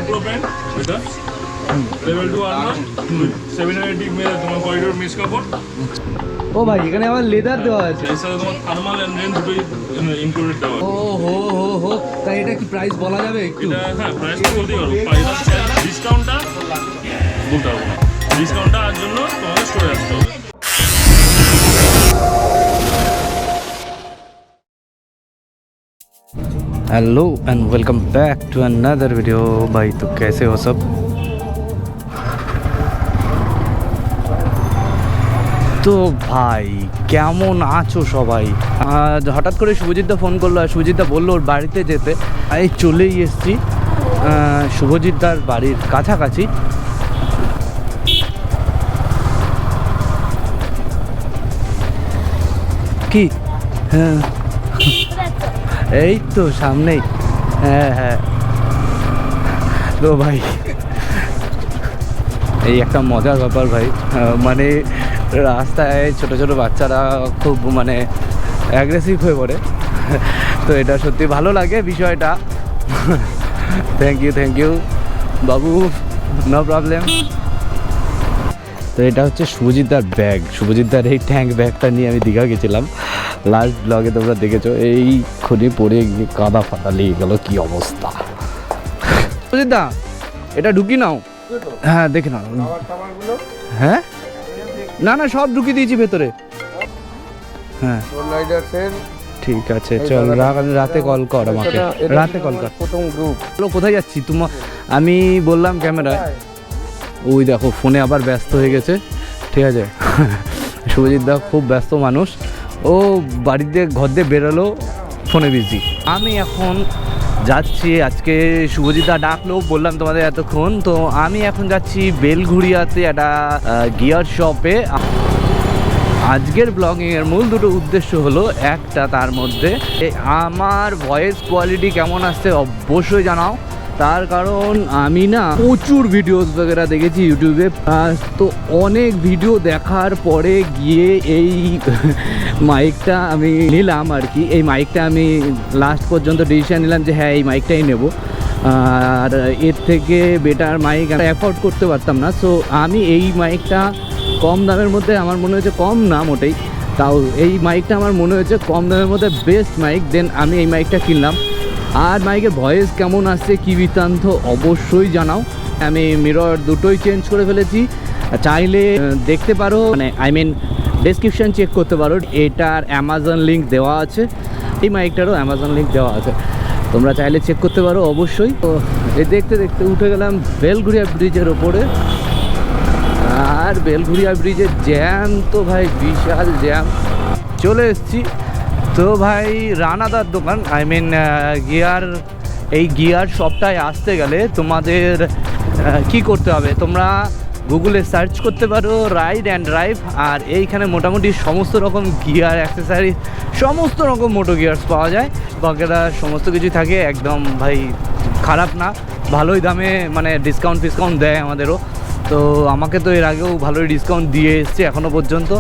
Pro pant এটা level 2 armour 780 মে তোমার corridor miss কাপড়। ও ভাই এখানে আবার লেদার দেওয়া আছে, এর সাথে তোমার থার্মাল এন্ড রেন দুটোই ইনক্লুডেড দেওয়া আছে। ও হো হো হো, তাই এটা কি প্রাইস বলা যাবে একটু? এটা হ্যাঁ প্রাইস তো বলতেই পারবো। প্রাইস আছে, ডিসকাউন্টটা বলতে পারবো না, ডিসকাউন্টটা আর জন্য তোমাদের স্টোরে আসতে হবে। Hello and welcome back to another video. भाई तो कैसे हो सब? তো ভাই কেমন আছো সবাই? হঠাৎ করে শুভজিৎদা ফোন করলো আর শুভজিৎদা বললো ওর বাড়িতে যেতে। আমি চলেই এসেছি শুভজিৎদার বাড়ির কাছাকাছি। কি হ্যাঁ এই তো সামনেই। হ্যাঁ হ্যাঁ তো ভাই এই একটা মজার ব্যাপার ভাই, মানে রাস্তায় ছোটো ছোটো বাচ্চারা খুব মানে অ্যাগ্রেসিভ হয়ে পড়ে, তো এটা সত্যি ভালো লাগে বিষয়টা। Thank you Babu, no problem. তো এটা হচ্ছে শুভজিৎদার ব্যাগ, শুভজিৎদার এই ট্যাঙ্ক ব্যাগটা নিয়ে আমি দীঘা গেছিলাম, লাস্ট ব্লগে তোমরা দেখেছো। এই খুনি পড়ে গিয়ে কাদা ফাটা লেগে গেল, কি অবস্থা। শুভজিৎদা এটা ঢুকি নাও, হ্যাঁ দেখে নাও। হ্যাঁ না না সব ঢুকিয়ে দিয়েছি ভেতরে। হ্যাঁ ঠিক আছে চল, রাতে কল কর আমাকে, রাতে কল কর। প্রথম গ্রুপ কোথায় যাচ্ছি তোমার? আমি বললাম ক্যামেরায়, ওই দেখো ফোনে আবার ব্যস্ত হয়ে গেছে। ঠিক আছে শুভজিৎদা খুব ব্যস্ত মানুষ, ও বাড়িতে ঘর দিয়ে বেরোলো ফোনে বিজি। আমি এখন যাচ্ছি, আজকে শুভজিৎদা ডাকলো বললাম তোমাদের এতক্ষণ, তো আমি এখন যাচ্ছি বেলঘুরিয়াতে একটা গিয়ার শপে। আজকের ব্লগিংয়ের মূল দুটো উদ্দেশ্য হলো, একটা তার মধ্যে আমার ভয়েস কোয়ালিটি কেমন আসছে অবশ্যই জানাও, তার কারণ আমি না প্রচুর ভিডিওস বগেরা দেখেছি ইউটিউবে, তো অনেক ভিডিও দেখার পরে গিয়ে এই মাইকটা আমি নিলাম আর কি। এই মাইকটা আমি লাস্ট পর্যন্ত ডিসিশন নিলাম যে হ্যাঁ এই মাইকটাই নেব, আর এর থেকে বেটার মাইক আমি অ্যাফোর্ড করতে পারতাম না। সো আমি এই মাইকটা কম দামের মধ্যে, আমার মনে হয়েছে কম না মোটেই, তাও এই মাইকটা আমার মনে হয়েছে কম দামের মধ্যে বেস্ট মাইক, দেন আমি এই মাইকটা কিনলাম। আর মাইকের ভয়েস কেমন আসছে কী বৃত্তান্ত অবশ্যই জানাও। আমি মিরর দুটোই চেঞ্জ করে ফেলেছি, চাইলে দেখতে পারো, মানে আই মিন ডেসক্রিপশান চেক করতে পারো, এটার অ্যামাজন লিঙ্ক দেওয়া আছে, এই মাইকটারও অ্যামাজন লিঙ্ক দেওয়া আছে, তোমরা চাইলে চেক করতে পারো অবশ্যই। তো এই দেখতে দেখতে উঠে গেলাম বেলঘুরিয়া ব্রিজের ওপরে, আর বেলঘুরিয়া ব্রিজের জ্যাম তো ভাই বিশাল জ্যাম। চলে এসেছি তো ভাই রানাদার দোকান, আই মিন গিয়ার, এই গিয়ার শপটায় আসতে গেলে তোমাদের কি করতে হবে, তোমরা গুগলে সার্চ করতে পারো রাইড অ্যান্ড ড্রাইভ, আর এইখানে মোটামুটি সমস্ত রকম গিয়ার অ্যাক্সেসারি, সমস্ত রকম মোটো গিয়ার্স পাওয়া যায়, বাকিরা সমস্ত কিছু থাকে, একদম ভাই খারাপ না, ভালোই দামে, মানে ডিসকাউন্ট দেয় আমাদেরও। তো আমাকে তো এর আগেও ভালোই ডিসকাউন্ট দিয়ে এসছে এখনও পর্যন্ত।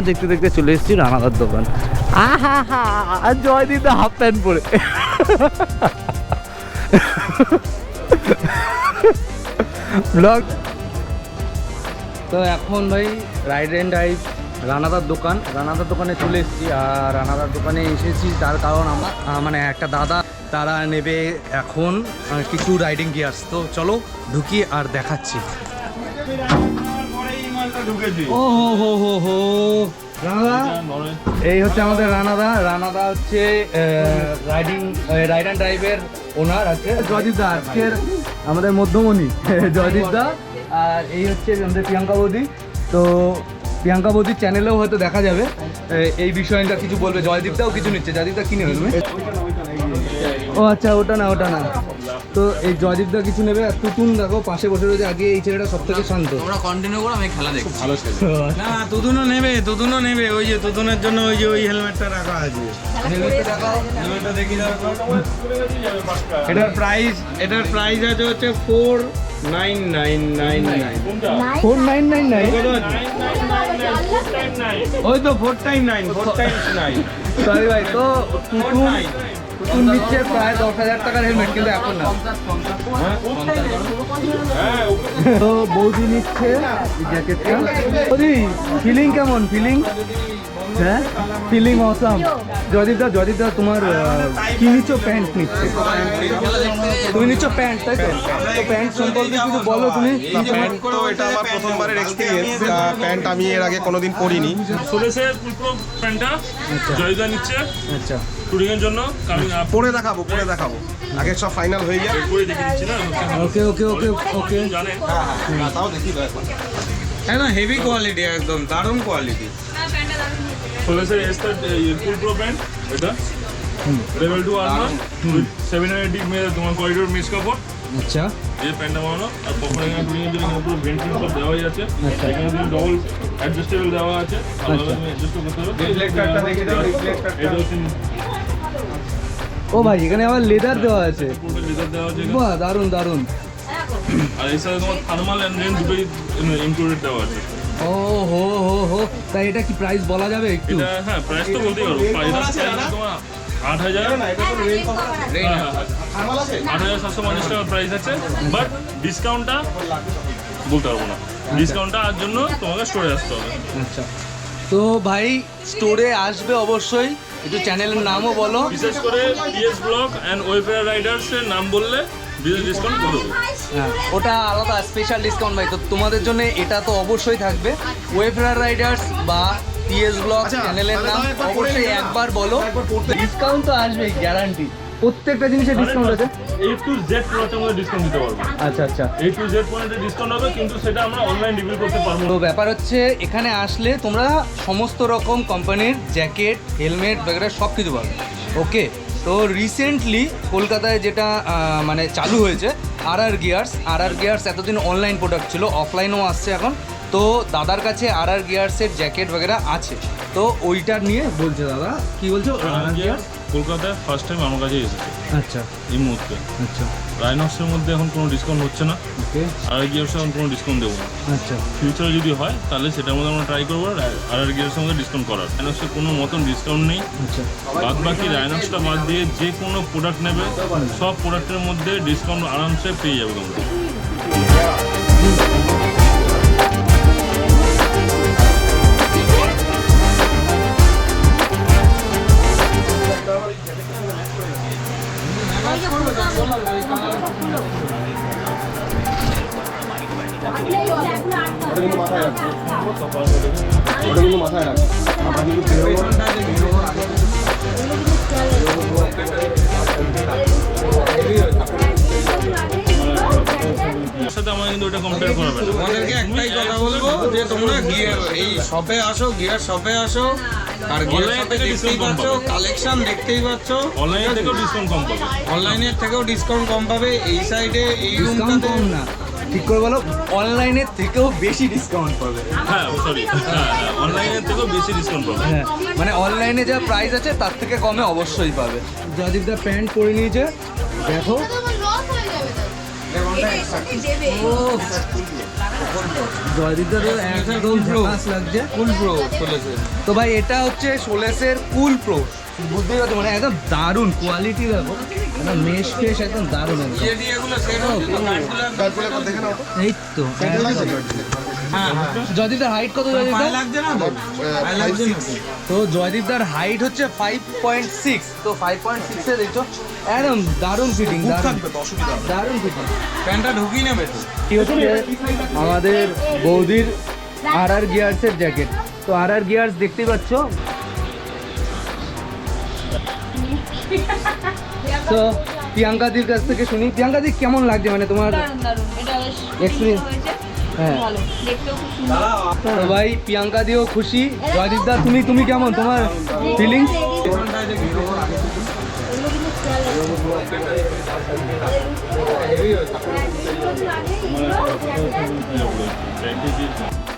দেখতে দেখতে চলে এসেছি রানাদার দোকান। জয়দীপ দা হাফ প্যান্ট পরে ব্লগ। তো এখন ভাই রাইড অ্যান্ড ড্রাইভ রানাদার দোকানে চলে এসেছি, আর রানাদার দোকানে এসেছি তার কারণ আমার মানে একটা দাদা তারা নেবে এখন কিছু রাইডিং গিয়ার্স। তো চলো ঢুকি আর দেখাচ্ছি। ও হো হো হো রানাদা, এই হচ্ছে আমাদের রানাদা হচ্ছে রাইড অ্যান্ড ড্রাইভের ওনার আছে। জয়দীপদা আজকের আমাদের মধ্যমণি জয়দীপদা, আর এই হচ্ছে আমাদের প্রিয়াঙ্কা বৌদি। তো প্রিয়াঙ্কা বৌদির চ্যানেলেও হয়তো দেখা যাবে এই বিষয়টা কিছু বলবে। জয়দীপদাও কিছু নিচ্ছে, জয়দীপদা কিনে নেবে। ও আচ্ছা ওটা না তো এই জয়দীপদা কিছু নেবে। আর তুতুন দেখো পাশে বসে রয়েছে, আগে এই ছেলেটা সব থেকে শান্ত। তোমরা কন্টিনিউ করো, আমি খেলা দেখছি। ভালো ছেলে না তুতুনও নেবে, ওই যে তুতুনের জন্য ওই যে ওই হেলমেটটা রাখা আছে, হেলমেটটা দেখি দাও। এটার প্রাইস আছে হচ্ছে 4999 ওই তো 4 times 9 সরি ভাই। তো নতুন নিচ্ছে প্রায় 10,000 টাকার হেলমেট, কিন্তু এখন না। তো বৌদি নিচ্ছে জ্যাকেটটা। বৌদি ফিলিং কেমন? ফিলিং হ্যাঁ ফিলিং অসাম। জয়দীপদা তোমার কি নিচ্ছ? প্যান্ট নিচ্ছে। তুমি নিচ্ছ প্যান্ট, তাই তো? তো প্যান্ট সম্পর্কে কিছু বলো তুমি। প্যান্ট তো এটা আমার প্রথমবারের এক্সপিরিয়েন্স। প্যান্ট আমি এর আগে কোনোদিন পরিনি। সোলেসের পুরো প্যান্টটা জয়দা নিচ্ছে আচ্ছা, শুটিং এর জন্য। পরে দেখাবো আগে সব ফাইনাল হয়ে যায়। পরে দেখে দিচ্ছি না, ওকে ওকে ওকে ওকে। জানেন তাও দেখি একদম হেভি কোয়ালিটি, একদম দারুণ কোয়ালিটি। সোলেসের এস্টার ফুল প্রো প্যান্ট, এটা লেভেল 2 আর্মার 780 মে তোমার করিডোর মিস কাপড়। আচ্ছা এই প্যান্টটা বানানো। আর কখনো এখানে শুটিং এর জন্য পুরো ভেন্টিং সব দেওয়াই আছে। আচ্ছা। এখানে তুমি ডবল অ্যাডজাস্টেবল দেওয়া আছে, আলাদা তুমি অ্যাডজাস্ট করতে পারো। রিফ্লেক্টরটা দেখে দাও, রিফ্লেক্টরটা। এটা হচ্ছে ও ভাই, এখানে আবার লেদার দেওয়া আছে। পুরো লেদার দেওয়া আছে এখানে। বাহ, দারুণ দারুণ। আর এর সাথে তোমার থার্মাল এন্ড রেন দুটোই ইনক্লুডেড দেওয়া আছে। ও হো হো হো, তাই এটা কি প্রাইস বলা যাবে একটু? এটা হ্যাঁ প্রাইস তো বলতেই পারবো। প্রাইস তোমার 8,000 8,750 টাকা প্রাইস আছে। বাট ডিসকাউন্টটা বলতে পারবো না। ডিসকাউন্টটার জন্য তোমাকে স্টোরে আসতে হবে। আচ্ছা, তো ভাই স্টোরে আসবে অবশ্যই। একটু চ্যানেলের নামও বলো। বিশেষ করে পিএস ব্লগ অ্যান্ড ওয়েফেয়ার রাইডার্স এর নাম বললে বিশেষ ডিসকাউন্ট করে দেবো। হ্যাঁ, ওটা আলাদা স্পেশাল ডিসকাউন্ট ভাই। তো তোমাদের জন্য এটা তো অবশ্যই থাকবে। ওয়েফেয়ার রাইডার্স বা পিএস ব্লগ চ্যানেলের নাম অবশ্যই একবার বলো। ডিসকাউন্ট তো আসবেই, গ্যারান্টি। প্রত্যেকটা জিনিসের ডিসকাউন্ট আছে। A to Z প্রোডাক্টের মধ্যে ডিসকাউন্ট দিতে পারবো। আচ্ছা আচ্ছা। A to Z পয়েন্টে ডিসকাউন্ট হবে, কিন্তু সেটা আমরা অনলাইন রিভিউ করতে পারবো তো না। ব্যাপার হচ্ছে এখানে আসলে তোমরা সমস্ত রকম কোম্পানির জ্যাকেট, হেলমেট বগেরা সব কিছু পাবে। ওকে, তো রিসেন্টলি কলকাতায় যেটা মানে চালু হয়েছে আর গিয়ার্স এতদিন অনলাইন প্রোডাক্ট ছিল, অফলাইনও আসছে এখন। তো দাদার কাছে আর গিয়ার্সের জ্যাকেট বগেরা আছে, তো ওইটা নিয়ে বলছে দাদা। কি বলছো? গিয়ার্স কলকাতায় ফার্স্ট টাইম আমার কাছে এসেছে আচ্ছা এই মুহূর্তে। আচ্ছা রাইনক্সের মধ্যে এখন কোনো ডিসকাউন্ট হচ্ছে না। ওকে আর গিয়ার্সে এখন কোনো ডিসকাউন্ট দেবো না। আচ্ছা ফিউচারে যদি হয় তাহলে সেটার মধ্যে আমরা ট্রাই করবো আর গিয়ার্সের মধ্যে ডিসকাউন্ট করার। রাইনক্সের কোনো মতন ডিসকাউন্ট নেই। আচ্ছা বাদ বাকি রাইনক্সটা বাদ দিয়ে যে কোনো প্রোডাক্ট নেবে সব প্রোডাক্টের মধ্যে ডিসকাউন্ট আরামসে পেয়ে যাবে তোমরা। মাথায় রাখ। আমরা কিন্তু এর সাথে আমাকে কিন্তু ওটা কম্পেয়ার করাবে না। তোমাদেরকে একটাই কথা বলবো যে তোমরা গিয়ার এই শপে আসো, গিয়ার শপে আসো। আর গিয়ার Online শপে থেকে দেখতেই discount কম পাচ্ছ, পাবে। কালেকশন দেখতেই পাচ্ছ। অনলাইন থেকেও ডিসকাউন্ট কম পাবে। অনলাইনের থেকেও ডিসকাউন্ট কম পাবে। এই সাইডে এই ডিসকাউন্ট রুমটাতে কম না, ঠিক করে বলো। অনলাইনের থেকেও বেশি ডিসকাউন্ট পাবে। হ্যাঁ সরি, হ্যাঁ অনলাইনের থেকেও বেশি ডিসকাউন্ট পাবে। হ্যাঁ, মানে অনলাইনে যা প্রাইস আছে তার থেকে কমে অবশ্যই পাবে। জয়দীপদা প্যান্ট পরে নিয়েছে, দেখো। জয়দীপদা তো একদম ঝাকাস লাগছে। ফুল প্রো চলেছে। তো ভাই এটা হচ্ছে সোলেসের কুল প্রো, বুঝতেই পারছো, মানে একদম দারুণ কোয়ালিটি। দেখো একদম মেশ ফেশ, একদম দারুণ একদম। ইয়ে দিয়ে এগুলো সেট হচ্ছে, নাটগুলো দেখে নাও তো। এই তো হ্যাঁ হ্যাঁ। জয়দীপদার হাইট কত? পায়ে জয়দীপদা লাগছে না তো? পায়ে লাগছে না? তো জয়দীপদার হাইট হচ্ছে 5.6। তো 5.6 এ দেখছো একদম দারুণ ফিটিং, দারুণ ফিটিং। প্যান্টটা ঢুকিয়ে নেবে তো? কি হচ্ছে আমাদের বৌদির আর গিয়ার্সের জ্যাকেট। তো আর গিয়ার্স দেখতেই পাচ্ছ। তো প্রিয়াঙ্কাদির কাছ থেকে শুনি, প্রিয়াঙ্কাদি কেমন লাগছে, মানে তোমার এক্সপিরিয়েন্স? হ্যাঁ, তো ভাই প্রিয়াঙ্কাদিও খুশি। জয়দীপদা তুমি কেমন, তোমার ফিলিংস?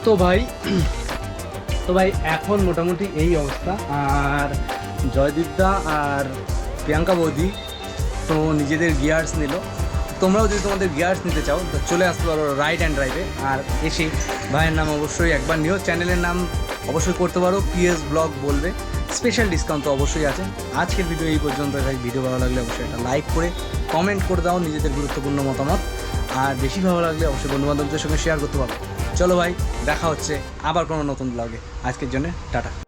তো ভাই এখন মোটামুটি এই অবস্থা। আর জয়দীপদা আর প্রিয়াঙ্কা বৌদি তো নিজেদের গিয়ার্স নিল। তোমরাও যদি তোমাদের গিয়ার্স নিতে চাও তো চলে আসতে পারো রাইড অ্যান্ড ড্রাইভে। আর এসে ভাইয়ের নাম অবশ্যই একবার নিও, চ্যানেলের নাম অবশ্যই করতে পারো, পিএস ব্লগ বলবে, স্পেশাল ডিসকাউন্ট তো অবশ্যই আছে। আজকের ভিডিও এই পর্যন্ত ভাই। ভিডিও ভালো লাগলে অবশ্যই একটা লাইক করে কমেন্ট করে দাও নিজেদের গুরুত্বপূর্ণ মতামত, আর বেশি ভালো লাগলে অবশ্যই বন্ধুবান্ধবদের সঙ্গে শেয়ার করতে পারো। চলো ভাই, দেখা হচ্ছে আবার কোনো নতুন ব্লগে। আজকের জন্য টাটা।